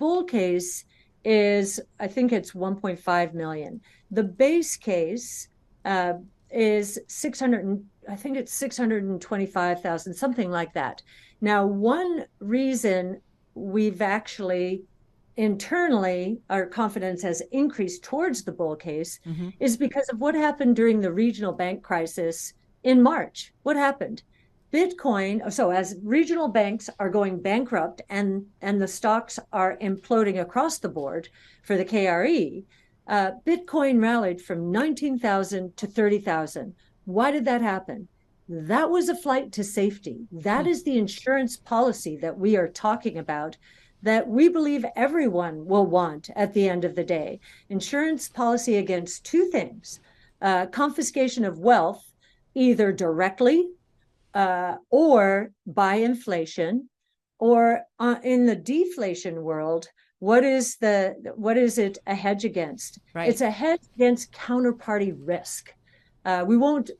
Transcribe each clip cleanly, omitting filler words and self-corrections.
bull case is, I think it's 1.5 million. The base case is 600, I think it's 625,000, something like that. Now, one reason we've actually internally, our confidence has increased towards the bull case is because of what happened during the regional bank crisis in March. What happened? Bitcoin, so as regional banks are going bankrupt and the stocks are imploding across the board for the KRE, Bitcoin rallied from 19,000 to 30,000. Why did that happen? That was a flight to safety. That is the insurance policy that we are talking about, that we believe everyone will want at the end of the day. Insurance policy against two things: confiscation of wealth, either directly or by inflation, or in the deflation world, what is it a hedge against? Right. It's a hedge against counterparty risk. We won't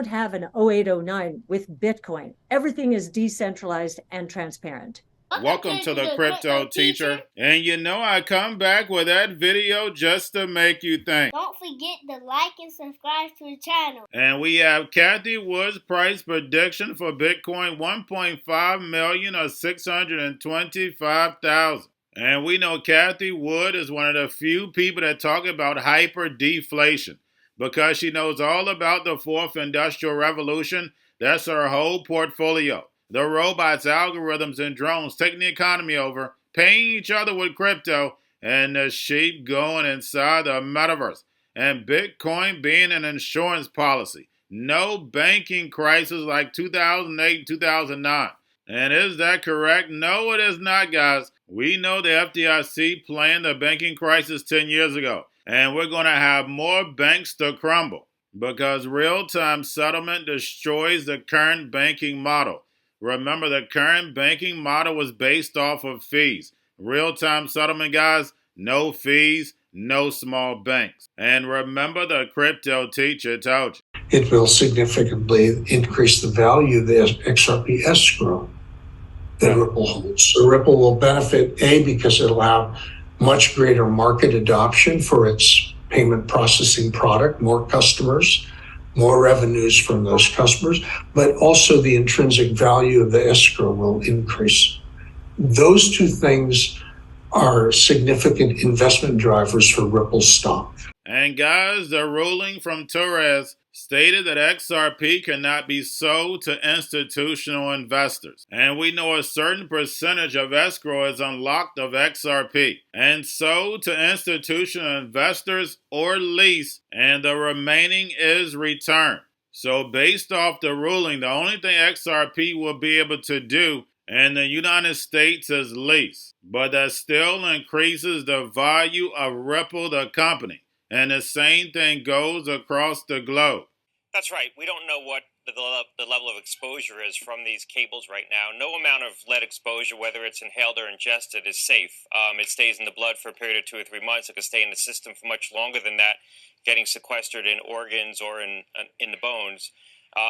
have an 0809 with Bitcoin. Everything is decentralized and transparent. Welcome to the Crypto Teacher. And you know I come back with that video just to make you think. Don't forget to like and subscribe to the channel. And we have Cathie Wood's price prediction for Bitcoin, 1.5 million or 625,000. And we know Cathie Wood is one of the few people that talk about hyper deflation because she knows all about the fourth industrial revolution. That's her whole portfolio. The robots, algorithms, and drones taking the economy over, paying each other with crypto, and the sheep going inside the metaverse. And Bitcoin being an insurance policy. No banking crisis like 2008 and 2009. And is that correct? No, it is not, guys. We know the FDIC planned the banking crisis 10 years ago. And we're going to have more banks to crumble because real-time settlement destroys the current banking model. Remember, the current banking model was based off of fees. Real-time settlement, guys, no fees, no small banks. And remember, the Crypto Teacher told you. It will significantly increase the value of the Xrp Escrow that Ripple holds. So Ripple will benefit, A, because it'll have much greater market adoption for its payment processing product, more customers, more revenues from those customers, but also the intrinsic value of the escrow will increase. Those two things are significant investment drivers for Ripple stock. And guys, the ruling from Torres stated that XRP cannot be sold to institutional investors. And we know a certain percentage of escrow is unlocked of XRP and sold to institutional investors or lease, and the remaining is returned. So based off the ruling, the only thing XRP will be able to do in the United States is lease. But that still increases the value of Ripple, the company. And the same thing goes across the globe. That's right. We don't know what the level of exposure is from these cables right now. No amount of lead exposure, whether it's inhaled or ingested, is safe. It stays in the blood for a period of 2 or 3 months. It can stay in the system for much longer than that, getting sequestered in organs or in the bones.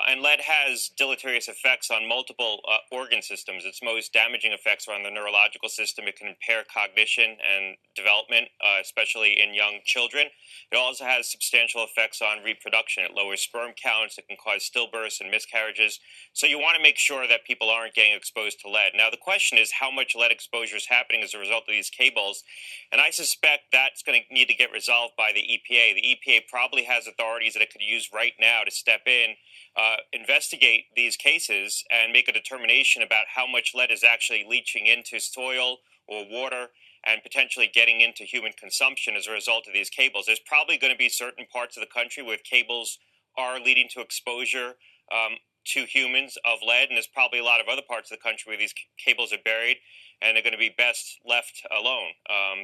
And lead has deleterious effects on multiple organ systems. Its most damaging effects are on the neurological system. It can impair cognition and development, especially in young children. It also has substantial effects on reproduction. It lowers sperm counts. It can cause stillbirths and miscarriages. So you want to make sure that people aren't getting exposed to lead. Now, the question is how much lead exposure is happening as a result of these cables. And I suspect that's going to need to get resolved by the EPA. The EPA probably has authorities that it could use right now to step in, investigate these cases and make a determination about how much lead is actually leaching into soil or water and potentially getting into human consumption as a result of these cables. There's probably going to be certain parts of the country where cables are leading to exposure to humans of lead, and there's probably a lot of other parts of the country where these cables are buried and they're going to be best left alone.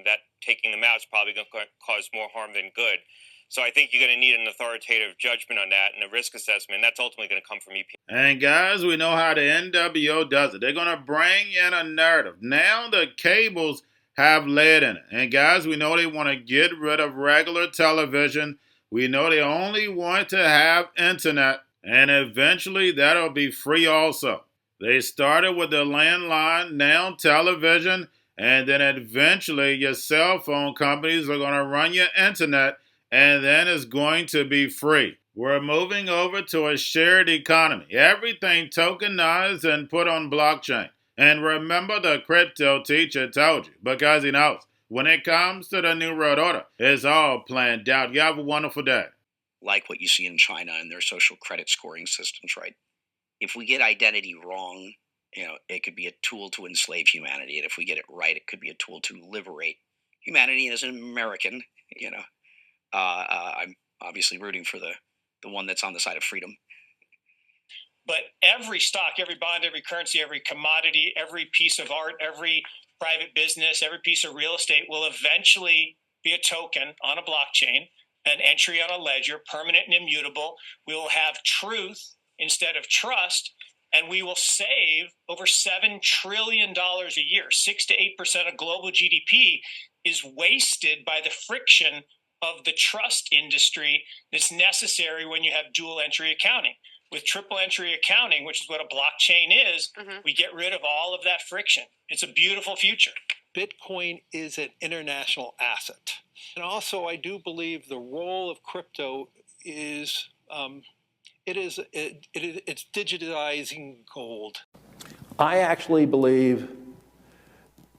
That taking them out is probably going to cause more harm than good. So I think you're going to need an authoritative judgment on that and a risk assessment. And that's ultimately going to come from EPA. And guys, we know how the NWO does it. They're going to bring in a narrative. Now the cables have lead in it. And guys, we know they want to get rid of regular television. We know they only want to have internet. And eventually that'll be free also. They started with the landline, now television, And then eventually your cell phone companies are going to run your internet, and then it's going to be free. We're moving over to a shared economy. Everything tokenized and put on blockchain. And remember, the crypto teacher told you, because he knows when it comes to the New World Order, it's all planned out. You have a wonderful day. Like what you see in China and their social credit scoring systems, right? If we get identity wrong, it could be a tool to enslave humanity. And if we get it right, it could be a tool to liberate humanity. And as an American, I'm obviously rooting for the one that's on the side of freedom. But every stock, every bond, every currency, every commodity, every piece of art, every private business, every piece of real estate will eventually be a token on a blockchain, an entry on a ledger, permanent and immutable. We will have truth instead of trust, and we will save over $7 trillion a year. 6 to 8% of global GDP is wasted by the friction of the trust industry that's necessary when you have dual entry accounting. With triple entry accounting, which is what a blockchain is, we get rid of all of that friction. It's a beautiful future. Bitcoin is an international asset. And also, I do believe the role of crypto is it's digitizing gold. I actually believe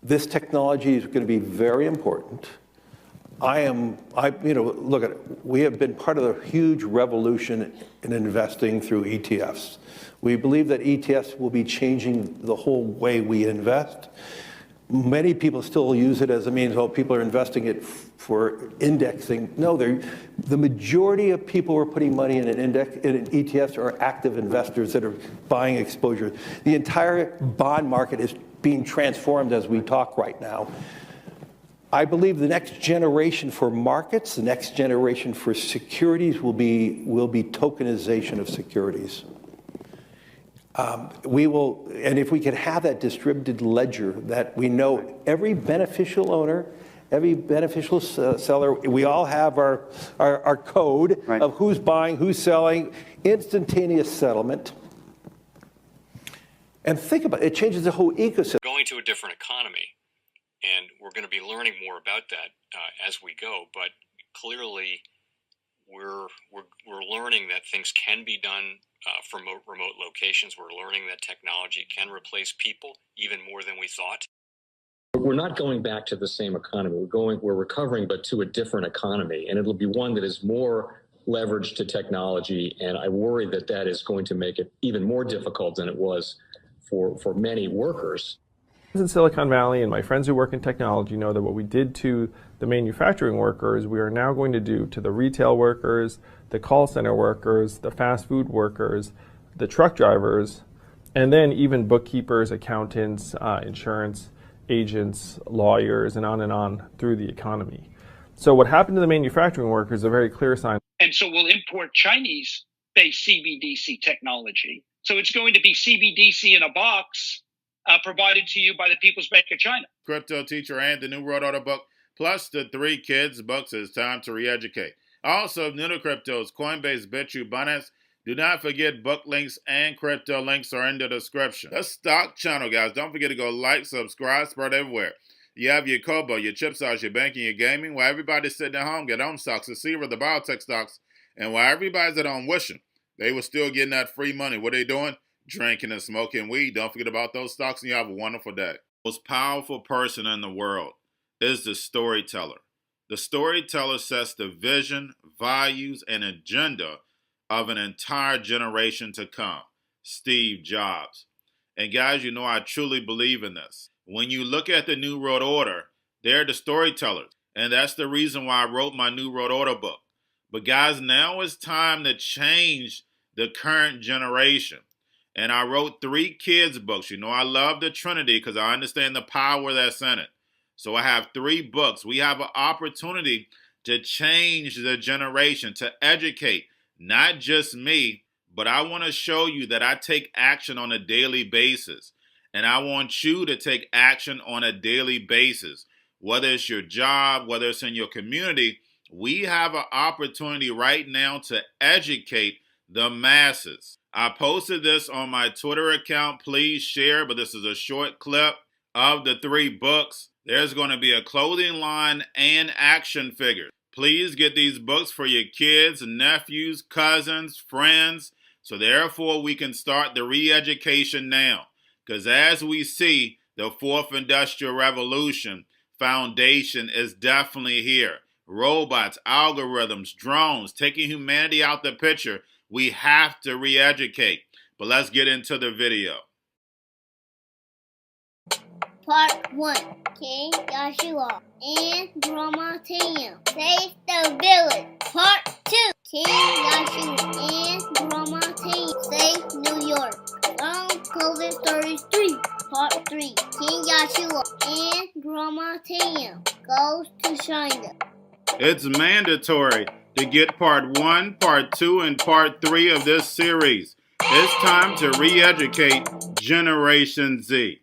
this technology is going to be very important. Look at it. We have been part of the huge revolution in investing through ETFs. We believe that ETFs will be changing the whole way we invest. Many people still use it as a means, people are investing it for indexing. No, the majority of people who are putting money in in ETFs are active investors that are buying exposure. The entire bond market is being transformed as we talk right now. I believe the next generation for markets, the next generation for securities will be tokenization of securities. And if we could have that distributed ledger that we know every beneficial owner, every beneficial seller, we all have our code of who's buying, who's selling, instantaneous settlement. And think about it, it changes the whole ecosystem. Going to a different economy, and we're going to be learning more about that as we go. But clearly, we're learning that things can be done from remote locations. We're learning that technology can replace people even more than we thought. We're not going back to the same economy. We're recovering, but to a different economy, and it'll be one that is more leveraged to technology. And I worry that is going to make it even more difficult than it was for many workers. In Silicon Valley, and my friends who work in technology know that what we did to the manufacturing workers, we are now going to do to the retail workers, the call center workers, the fast food workers, the truck drivers, and then even bookkeepers, accountants, insurance agents, lawyers, and on through the economy. So what happened to the manufacturing workers is a very clear sign. And so we'll import Chinese-based CBDC technology. So it's going to be CBDC in a box, provided to you by the People's Bank of China. Crypto Teacher and the New World Order book, plus the 3 kids books. It's time to re-educate. Also, new to cryptos, Coinbase, Bitrue, Binance. Do not forget book links and crypto links are in the description. The stock channel, guys. Don't forget to go like, subscribe, spread everywhere. You have your Kobo, your chip stocks, your banking, your gaming. While everybody's sitting at home, get home stocks, the Xrp, the biotech stocks. And while everybody's at home wishing, they were still getting that free money. What are they doing? Drinking and smoking weed. Don't forget about those stocks, and you have a wonderful day. The most powerful person in the world is the storyteller. The storyteller sets the vision, values, and agenda of an entire generation to come. Steve Jobs. And guys, you know I truly believe in this. When you look at the New World Order, they're the storytellers. And that's the reason why I wrote my New World Order book. But guys, now it's time to change the current generation. And I wrote 3 kids books. You know I love the Trinity because I understand the power that's in it. So I have 3 books. We have an opportunity to change the generation, to educate, not just me, but I want to show you that I take action on a daily basis. And I want you to take action on a daily basis. Whether it's your job, whether it's in your community, we have an opportunity right now to educate the masses. I posted this on my Twitter account. Please share, but this is a short clip. of the 3 books, there's going to be a clothing line and action figures. Please get these books for your kids, nephews, cousins, friends, so therefore we can start the re-education now. Because as we see, the 4th Industrial Revolution foundation is definitely here. Robots, algorithms, drones, taking humanity out the picture. We have to re-educate. But let's get into the video. Part 1. King Joshua and Grandma Tam save the village. Part 2. King Joshua and Grandma Tam save New York from COVID 33. Part 3. King Joshua and Grandma Tam goes to China. It's mandatory to get part 1, part 2, and part 3 of this series. It's time to re-educate Generation Z.